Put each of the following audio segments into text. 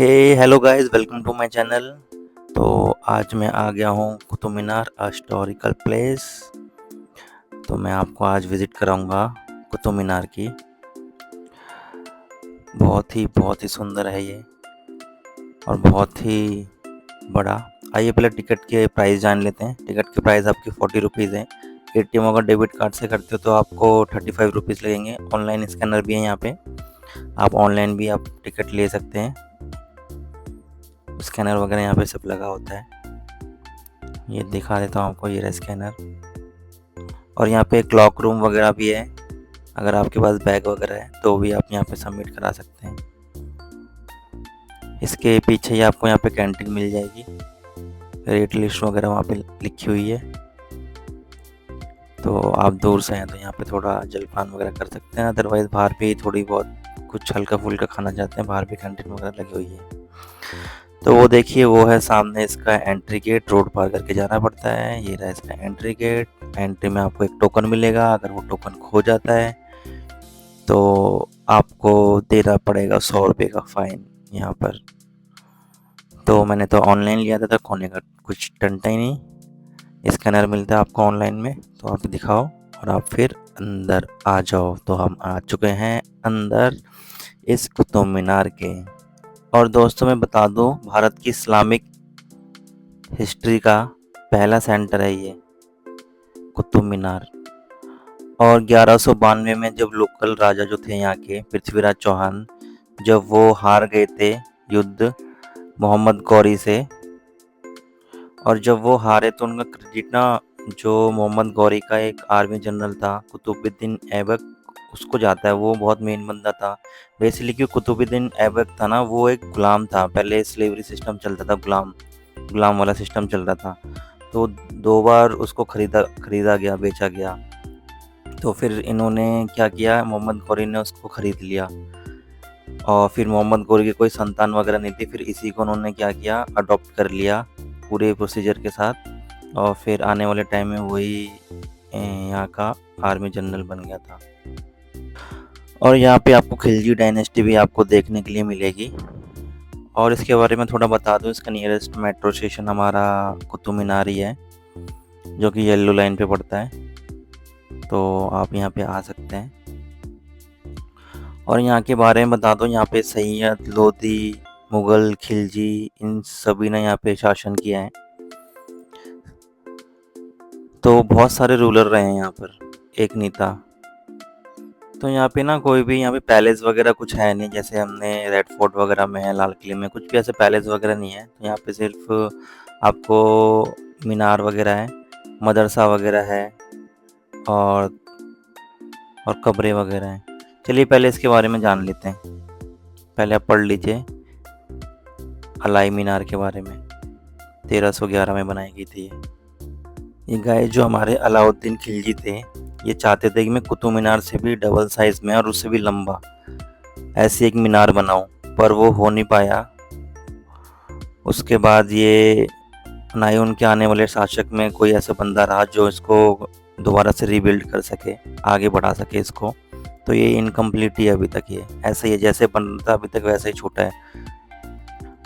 Hello guys, welcome to my channel. तो आज मैं आ गया हूँ कुतुब मीनार हिस्टोरिकल प्लेस। तो मैं आपको आज विज़िट कराऊंगा कुतुब मीनार की। बहुत ही सुंदर है ये और बहुत ही बड़ा। आइए पहले टिकट के प्राइस जान लेते हैं। टिकट के प्राइस आपके 40 रुपीज़ है। एटीएम अगर डेबिट कार्ड से करते हो तो आपको 35 रुपीज़ लगेंगे। ऑनलाइन स्कैनर भी है यहाँ पे, आप ऑनलाइन भी आप टिकट ले सकते हैं। स्कैनर वगैरह यहाँ पे सब लगा होता है। ये दिखा देता हूँ आपको, ये रहा स्कैनर। और यहाँ पे क्लॉक रूम वगैरह भी है। अगर आपके पास बैग वगैरह है तो भी आप यहाँ पे सबमिट करा सकते हैं। इसके पीछे ही आपको यहाँ पे कैंटीन मिल जाएगी। रेट लिस्ट वगैरह वहाँ पे लिखी हुई है। तो आप दूर से हैं तो यहाँ पे थोड़ा जलपान वगैरह कर सकते हैं। अदरवाइज़ बाहर भी थोड़ी बहुत कुछ हल्का फुल्का खाना चाहते हैं, बाहर भी कैंटीन वगैरह लगी हुई है। तो वो देखिए, वो है सामने इसका एंट्री गेट। रोड पार करके जाना पड़ता है। ये रहा इसका एंट्री गेट। एंट्री में आपको एक टोकन मिलेगा। अगर वो टोकन खो जाता है तो आपको देना पड़ेगा 100 रुपये का फ़ाइन यहाँ पर। तो मैंने तो ऑनलाइन लिया था तो खोने का कुछ टंटा ही नहीं। स्कैनर मिलता है आपको ऑनलाइन में, तो आप दिखाओ और आप फिर अंदर आ जाओ। तो हम आ चुके हैं अंदर इस कुतुब मीनार के। और दोस्तों मैं बता दूं, भारत की इस्लामिक हिस्ट्री का पहला सेंटर है ये कुतुब मीनार। और 1192 में जब लोकल राजा जो थे यहाँ के, पृथ्वीराज चौहान, जब वो हार गए थे युद्ध मोहम्मद गौरी से, और जब वो हारे तो उनका क्रेडिट ना, जो मोहम्मद गौरी का एक आर्मी जनरल था कुतुबुद्दीन ऐबक, उसको जाता है। वो बहुत मेन बंदा था बेसिकली। क्योंकि कुतुबुद्दीन ऐबक था ना, वो एक गुलाम था। पहले स्लेवरी सिस्टम चलता था, गुलाम गुलाम वाला सिस्टम चल रहा था। तो 2 बार उसको खरीदा गया, बेचा गया। तो फिर इन्होंने क्या किया, मोहम्मद गौरी ने उसको ख़रीद लिया। और फिर मोहम्मद गौरी की कोई संतान वगैरह नहीं थी। फिर इसी को उन्होंने क्या किया, अडॉप्ट कर लिया पूरे प्रोसीजर के साथ। और फिर आने वाले टाइम में वही यहाँ का आर्मी जनरल बन गया था। और यहाँ पे आपको खिलजी डायनेस्टी भी आपको देखने के लिए मिलेगी। और इसके बारे में थोड़ा बता दूँ, इसका नियरेस्ट मेट्रो स्टेशन हमारा कुतुब मीनार ही है, जो कि येलो लाइन पे पड़ता है। तो आप यहाँ पे आ सकते हैं। और यहाँ के बारे में बता दो, यहाँ पे सैयद, लोधी, मुग़ल, खिलजी, इन सभी ने यहाँ पे शासन किया है। तो बहुत सारे रूलर रहे हैं यहाँ पर, एक नहीं था। तो यहाँ पे ना कोई भी यहाँ पे पैलेस वगैरह कुछ है नहीं, जैसे हमने रेड फोर्ट वगैरह में है, लाल किले में कुछ भी ऐसे पैलेस वगैरह नहीं है। तो यहाँ पे सिर्फ आपको मीनार वगैरह है, मदरसा वगैरह है और कब्रें वगैरह हैं। चलिए पहले इसके बारे में जान लेते हैं। पहले आप पढ़ लीजिए अलाई मीनार के बारे में। 1311 में बनाई गई थी ये गाय। जो हमारे अलाउद्दीन खिलजी थे, ये चाहते थे कि मैं कुतुब मीनार से भी डबल साइज़ में और उससे भी लंबा ऐसी एक मीनार बनाऊं, पर वो हो नहीं पाया। उसके बाद ये ना ही उनके आने वाले शासक में कोई ऐसा बंदा रहा जो इसको दोबारा से रीबिल्ड कर सके, आगे बढ़ा सके इसको। तो ये इनकम्प्लीट ही है अभी तक। ये ऐसा ही है, जैसे बन था अभी तक वैसा ही छोटा है।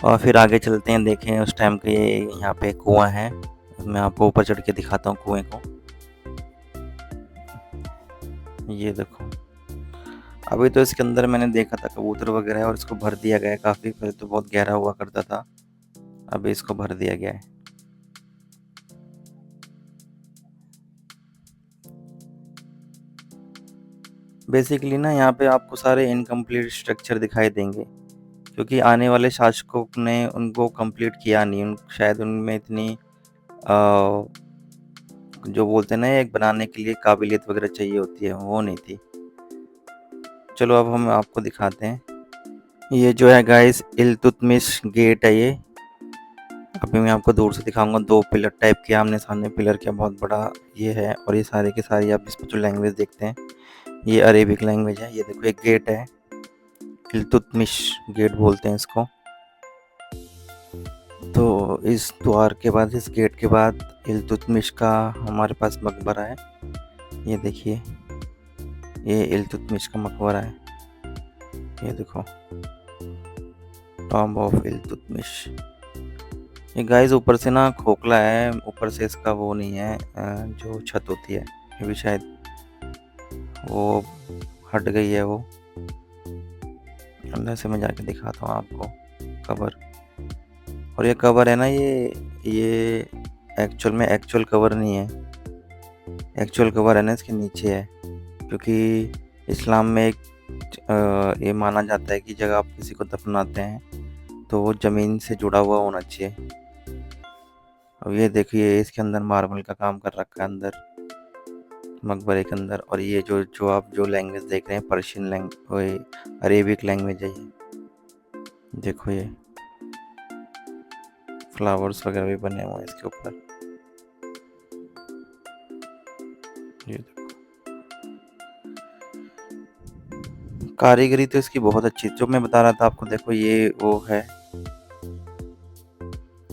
और फिर आगे चलते हैं, देखें उस टाइम के यहाँ पे कुआं है। मैं आपको ऊपर चढ़ के दिखाता हूँ कुएं को। ये देखो, अभी तो इसके अंदर मैंने देखा था कबूतर वगैरह है और इसको भर दिया गया है काफ़ी। पहले तो बहुत गहरा हुआ करता था, अभी इसको भर दिया गया है। बेसिकली ना यहाँ पे आपको सारे इनकम्प्लीट स्ट्रक्चर दिखाई देंगे, क्योंकि आने वाले शासकों ने उनको कंप्लीट किया नहीं। शायद उनमें इतनी जो बोलते हैं ना, एक बनाने के लिए काबिलियत वगैरह चाहिए होती है, वो नहीं थी। चलो अब हम आपको दिखाते हैं। ये जो है गाइस, इल्तुतमिश गेट है ये। अभी मैं आपको दूर से दिखाऊंगा। 2 पिलर टाइप के आमने सामने पिलर के, बहुत बड़ा ये है। और ये सारे के सारे आप इसमें जो लैंग्वेज देखते हैं, ये अरेबिक लैंग्वेज है। ये देखो एक गेट है, इल्तुतमिश गेट बोलते हैं इसको। तो इस द्वार के बाद, इस गेट के बाद इल्तुतमिश का हमारे पास मकबरा है। ये देखिए, ये इल्तुतमिश का मकबरा है। ये देखो, टॉम्ब ऑफ इल्तुतमिश। ये गाइस ऊपर से ना खोखला है, ऊपर से इसका वो नहीं है जो छत होती है, ये भी शायद वो हट गई है वो। अंदर से मैं जाके दिखाता हूँ आपको कवर। और ये कवर है ना, ये एक्चुअल कवर नहीं है। एक्चुअल कवर है ना इसके नीचे है, क्योंकि इस्लाम में एक ये माना जाता है कि जब आप किसी को दफनाते हैं तो वो ज़मीन से जुड़ा हुआ होना चाहिए। अब ये देखिए इसके अंदर मार्बल का काम कर रखा है अंदर मकबरे के अंदर। और ये जो आप जो लैंग्वेज देख रहे हैं पर्शियन लैंग्वेज, अरेबिक लैंग्वेज है ये। देखो ये फ्लावर्स वगैरह भी बने हुए हैं इसके ऊपर, ये देखो। कारीगरी तो इसकी बहुत अच्छी, जो मैं बता रहा था आपको। देखो ये वो है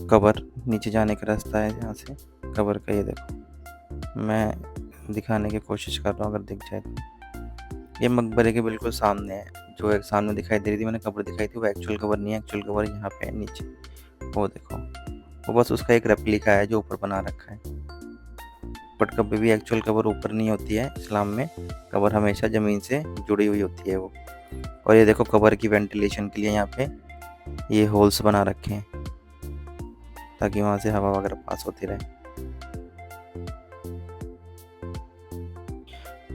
कबर, नीचे जाने का रास्ता है यहाँ से कबर का। ये देखो मैं दिखाने की कोशिश कर रहा हूँ, अगर दिख जाए तो। ये मकबरे के बिल्कुल सामने है, जो एक सामने दिखाई दे रही थी मैंने कबर दिखाई थी, वो एक्चुअल कबर नहीं है। एक्चुअल कबर यहाँ पे है नीचे, वो देखो। वो बस उसका एक रेप्लिका है जो ऊपर बना रखा है। बट कभी भी एक्चुअल कबर ऊपर नहीं होती है इस्लाम में, कबर हमेशा ज़मीन से जुड़ी हुई होती है वो। और ये देखो कबर की वेंटिलेशन के लिए यहाँ पे ये होल्स बना रखे हैं, ताकि वहाँ से हवा वगैरह पास होती रहे।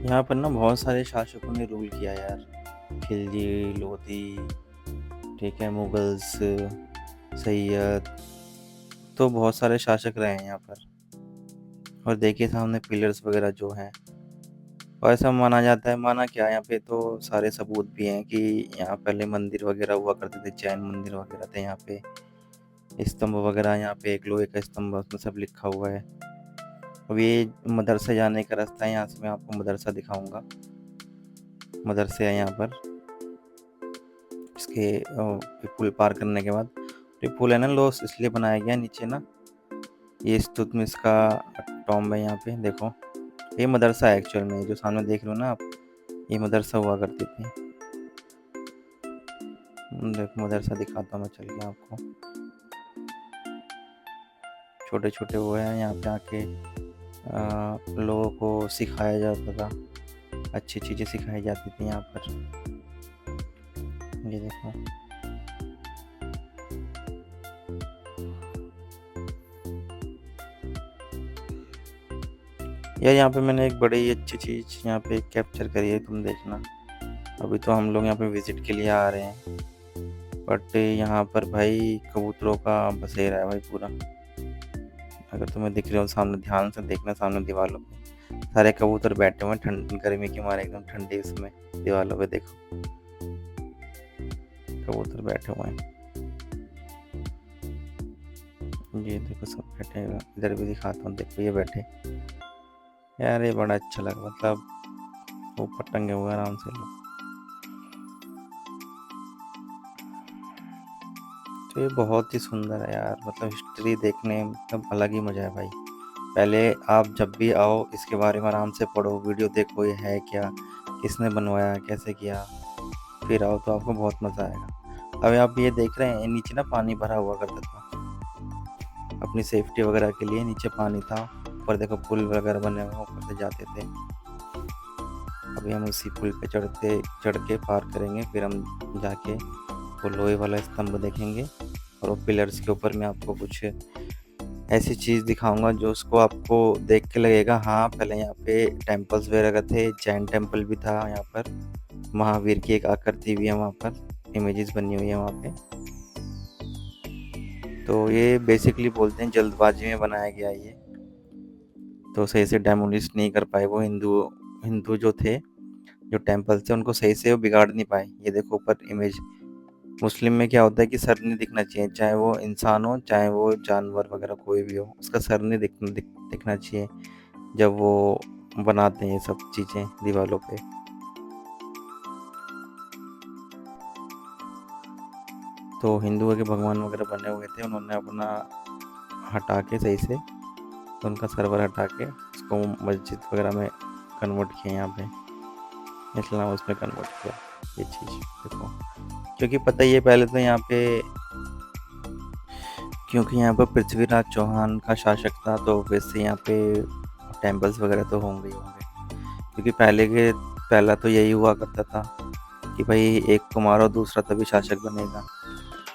यहाँ पर ना बहुत सारे शासकों ने रूल किया यार, खिलजी, लोधी, ठीक है, मुगल्स, सैयद, तो बहुत सारे शासक रहे हैं यहाँ पर। और देखिए सामने पिलर्स वगैरह जो हैं, और ऐसा माना जाता है, माना क्या, यहाँ पे तो सारे सबूत भी हैं कि यहाँ पहले मंदिर वगैरह हुआ करते थे, जैन मंदिर वगैरह थे यहाँ पे। स्तंभ वगैरह यहाँ पे एक लोहे का स्तंभ, उसमें सब लिखा हुआ है। अब ये मदरसा जाने का रास्ता है, यहाँ से मैं आपको मदरसा दिखाऊंगा। मदरसे है यहाँ पर, इसके पुल पार करने के बाद। ये पुल है ना लॉस इसलिए बनाया गया नीचे ना, ये इल्तुतमिश का टॉम्ब है यहाँ पे। देखो ये मदरसा है एक्चुअल में, जो सामने देख रहे हो ना आप, ये मदरसा हुआ करती थी। देखो मदरसा दिखाता हूँ मैं चल के आपको। छोटे छोटे वो हैं, यहाँ पे आके लोगों को सिखाया जाता था, अच्छी चीज़ें सिखाई जाती थी यहाँ पर। ये देखो यार, यहाँ पे मैंने एक बड़ी अच्छी चीज़ यहाँ पे कैप्चर करी है, तुम देखना। अभी तो हम लोग यहाँ पे विज़िट के लिए आ रहे हैं, बट यहाँ पर भाई कबूतरों का बसेरा है भाई पूरा। अगर तुम्हें दिख रहे हो सामने, ध्यान से देखना, सामने दीवारों पे सारे कबूतर बैठे हुए हैं, ठंड गर्मी के मारे एकदम ठंडी उसमें दीवारों पे देखो कबूतर बैठे हुए हैं। ये देखो सब बैठे हैं, इधर भी दिखाता हूँ, देखो ये बैठे यार, ये बड़ा अच्छा लगा, मतलब ऊपर टंगे हुए आराम से लोग। तो ये बहुत ही सुंदर है यार, मतलब हिस्ट्री देखने में मतलब अलग ही मज़ा है भाई। पहले आप जब भी आओ इसके बारे में आराम से पढ़ो, वीडियो देखो ये है क्या, किसने बनवाया, कैसे किया, फिर आओ तो आपको बहुत मज़ा आएगा। अभी आप ये देख रहे हैं नीचे ना पानी भरा हुआ करता था, अपनी सेफ्टी वगैरह के लिए नीचे पानी था। ऊपर देखो पुल वगैरह बने हुए, ऊपर से जाते थे। अभी हम उसी पुल पे चढ़ के पार करेंगे, फिर हम जाके वो लोहे वाला स्तंभ देखेंगे। और वो पिलर्स के ऊपर मैं आपको कुछ ऐसी चीज़ दिखाऊंगा जो उसको आपको देख के लगेगा हाँ पहले यहाँ पे टेम्पल्स वगैरह थे, जैन टेम्पल भी था यहाँ पर, महावीर की एक आकृति भी है वहाँ पर, इमेजेस बनी हुई है वहाँ पे। तो ये बेसिकली बोलते हैं जल्दबाजी में बनाया गया ये, तो सही से डेमोलिश नहीं कर पाए वो हिंदू जो थे, जो टेम्पल थे उनको सही से वो बिगाड़ नहीं पाए। ये देखो ऊपर इमेज। मुस्लिम में क्या होता है कि सर नहीं दिखना चाहिए, चाहे वो इंसान हो चाहे वो जानवर वगैरह कोई भी हो, उसका सर नहीं दिखना चाहिए जब वो बनाते हैं ये सब चीज़ें दीवारों पे। तो हिंदुओं के भगवान वगैरह बने हुए थे, उन्होंने अपना हटा के सही से, तो उनका सर्वर हटा के उसको मस्जिद वगैरह में कन्वर्ट किया, यहाँ पे इस्लाम उसमें कन्वर्ट किया ये चीज़। देखो क्योंकि पता ही है पहले तो यहाँ पे क्योंकि यहाँ पर पृथ्वीराज चौहान का शासक था, तो वैसे यहाँ पे टेम्पल्स वगैरह तो होंगे ही होंगे। क्योंकि पहला तो यही हुआ करता था कि भाई एक को मारो दूसरा तभी शासक बनेगा।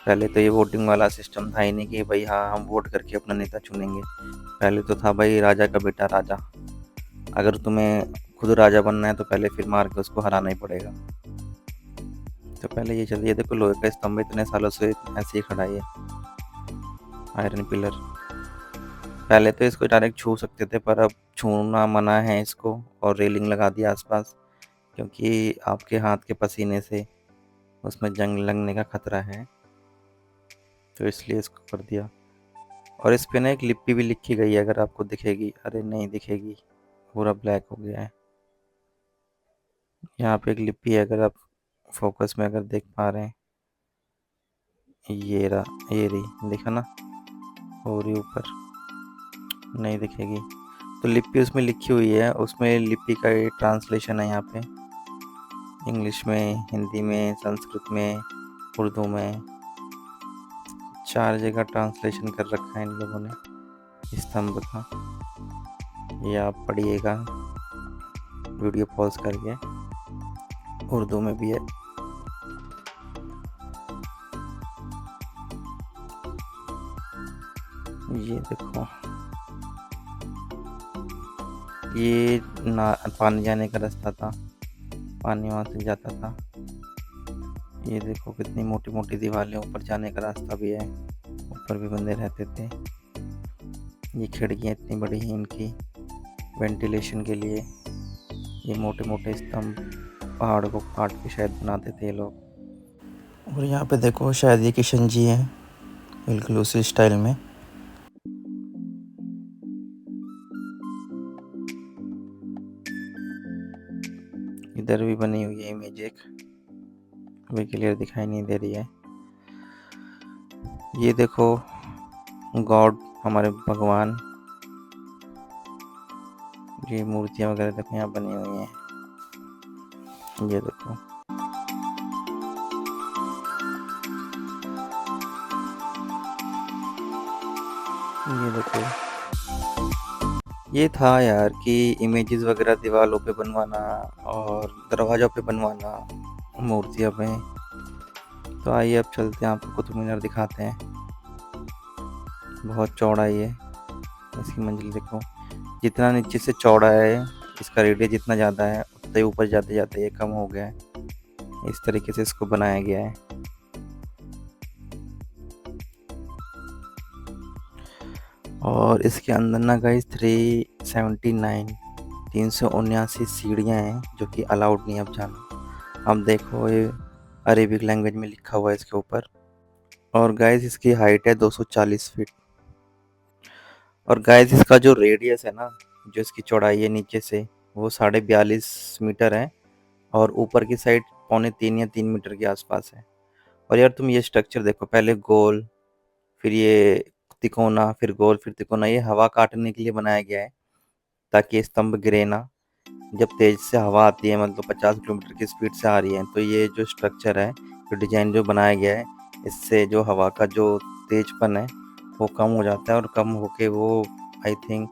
पहले तो ये वोटिंग वाला सिस्टम था ही नहीं कि भाई हाँ हम वोट करके अपना नेता चुनेंगे। पहले तो था भाई राजा का बेटा राजा। अगर तुम्हें खुद राजा बनना है तो पहले फिर मार के उसको हराना ही पड़ेगा। तो पहले ये चलिए, देखो लोहे का स्तंभ इतने सालों से ऐसे ही खड़ा है, आयरन पिलर। पहले तो इसको डायरेक्ट छू सकते थे, पर अब छूना मना है इसको, और रेलिंग लगा दी आसपास, क्योंकि आपके हाथ के पसीने से उसमें जंग लगने का खतरा है, तो इसलिए इसको कर दिया। और इस पे ना एक लिपि भी लिखी गई है, अगर आपको दिखेगी, अरे नहीं दिखेगी, पूरा ब्लैक हो गया है। यहाँ पे एक लिपि है, अगर आप फोकस में अगर देख पा रहे हैं, ये रहा, ये रही, देखा ना, और ये ऊपर नहीं दिखेगी। तो लिपि उसमें लिखी हुई है, उसमें लिपि का ये ट्रांसलेशन है यहाँ पे, इंग्लिश में, हिंदी में, संस्कृत में, उर्दू में, 4 जगह ट्रांसलेशन कर रखा है इन लोगों ने स्तंभ का। ये आप पढ़िएगा वीडियो पॉज करके, उर्दू में भी है। ये देखो, ये ना पानी जाने का रास्ता था, पानी वहाँ से जाता था। ये देखो कितनी मोटी मोटी दीवारें, ऊपर जाने का रास्ता भी है, ऊपर भी बंदे रहते थे। ये खिड़कियाँ इतनी बड़ी हैं इनकी वेंटिलेशन के लिए। ये मोटे मोटे स्तंभ पहाड़ को काट के शायद बनाते थे ये लोग। और यहाँ पे देखो, शायद ये किशन जी हैं, बिल्कुल उसी स्टाइल में। इधर भी बनी हुई है इमेज एक, अभी क्लियर दिखाई नहीं दे रही है। ये देखो गॉड, हमारे भगवान, ये मूर्तियाँ वगैरह देखो यहाँ बनी हुई हैं। ये देखो, ये देखो, ये था यार कि इमेजेस वगैरह दीवारों पे बनवाना और दरवाज़ों पे बनवाना मूर्तियों पे। तो आइए अब चलते हैं, आपको कुतुब मीनार दिखाते हैं। बहुत चौड़ा है, इसकी मंजिल देखो, जितना नीचे से चौड़ा है इसका रेडियस जितना ज़्यादा है, उतना ही ऊपर जाते जाते ये कम हो गया है। इस तरीके से इसको बनाया गया है। और इसके अंदर ना गाइस 379 सीढ़ियाँ हैं, जो कि अलाउड नहीं है अब जाना। अब देखो ये अरेबिक लैंग्वेज में लिखा हुआ है इसके ऊपर। और गाइस इसकी हाइट है 240 फीट। और गाइस इसका जो रेडियस है ना, जो इसकी चौड़ाई है नीचे से, वो 42.5 मीटर है, और ऊपर की साइड 2.25 या 3 मीटर के आसपास है। और यार तुम ये स्ट्रक्चर देखो, पहले गोल, फिर ये तिकोना, फिर गोल, फिर तिकोना। ये हवा काटने के लिए बनाया गया है, ताकि स्तंभ गिरे ना। जब तेज से हवा आती है, मतलब 50 किलोमीटर की स्पीड से आ रही है, तो ये जो स्ट्रक्चर है, जो डिजाइन जो बनाया गया है, इससे जो हवा का जो तेजपन है वो कम हो जाता है, और कम होके वो आई थिंक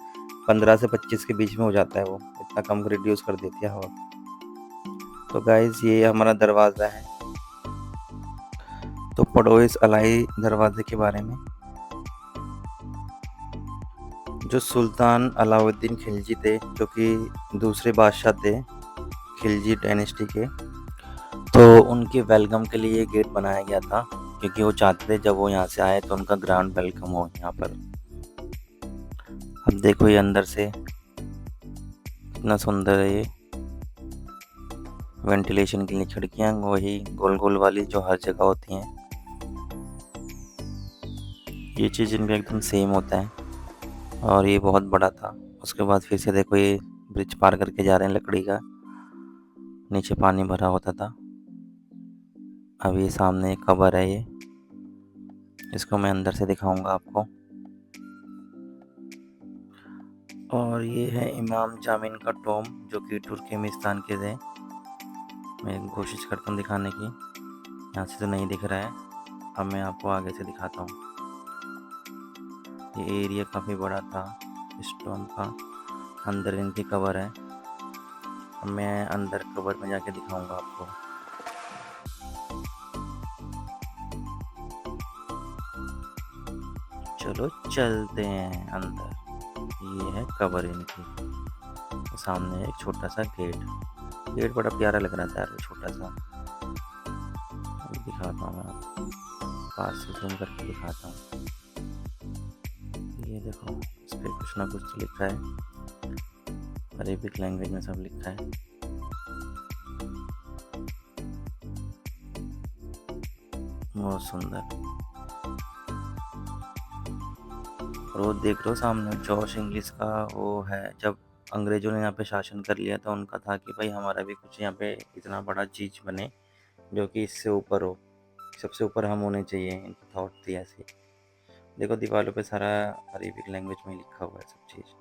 15 से 25 के बीच में हो जाता है, वो इतना कम रिड्यूस कर देती है हवा। तो गाइज ये हमारा दरवाज़ा है। तो पढ़ो इस अलाई दरवाजे के बारे में। जो सुल्तान अलाउद्दीन खिलजी थे, जो कि दूसरे बादशाह थे खिलजी डायनेस्टी के, तो उनके वेलकम के लिए ये गेट बनाया गया था, क्योंकि वो चाहते थे जब वो यहाँ से आए तो उनका ग्रैंड वेलकम हो यहाँ पर। अब देखो ये अंदर से कितना सुंदर है। ये वेंटिलेशन के लिए खिड़कियाँ वही गोल गोल वाली जो हर जगह होती हैं, ये चीज़ इनका एकदम सेम होता है। और ये बहुत बड़ा था। उसके बाद फिर से देखो ये ब्रिज पार करके जा रहे हैं लकड़ी का, नीचे पानी भरा होता था। अब ये सामने एक कबर है, ये इसको मैं अंदर से दिखाऊंगा आपको। और ये है इमाम जामिन का टॉम, जो कि तुर्कमेनिस्तान के थे। मैं कोशिश करता हूँ दिखाने की, यहाँ से तो नहीं दिख रहा है। अब मैं आपको आगे से दिखाता हूँ। ये एरिया काफ़ी बड़ा था स्टोन का। अंदर इनकी कबर है। मैं अंदर कबर में जाके दिखाऊंगा आपको। चलो चलते हैं अंदर। ये है कबर इनकी। सामने एक छोटा सा गेट। गेट बड़ा प्यारा लग रहा था यार, छोटा सा। अभी दिखाता हूँ मैं आपको, पास से जूम करके दिखाता हूँ। ये देखो, इस पर कुछ ना कुछ तो लिखा है, अरेबिक लैंग्वेज में सब लिखा है। बहुत सुंदर। और वो देख रहे हो सामने जॉश इंग्लिश का वो है। जब अंग्रेजों ने यहाँ पे शासन कर लिया तो उनका था कि भाई हमारा भी कुछ यहाँ पे इतना बड़ा चीज़ बने जो कि इससे ऊपर हो, सबसे ऊपर हम होने चाहिए। इनकी थॉट थी ऐसी। देखो दीवारों पे सारा अरेबिक लैंग्वेज में ही लिखा हुआ है सब चीज़।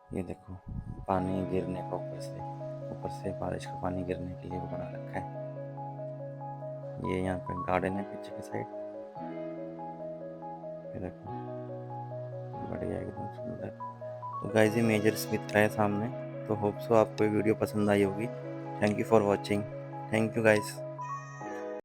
ये देखो, पानी गिरने का ऊपर से बारिश का पानी गिरने के लिए वो बना रखा है। ये यहाँ पे गार्डन है पीछे की साइड। ये देखो, बढ़िया एकदम सुंदर। तो गाइस, ये मेजर स्मिथ का है सामने। तो होप सो आपको ये वीडियो पसंद आई होगी। Thank you for watching. Thank you guys.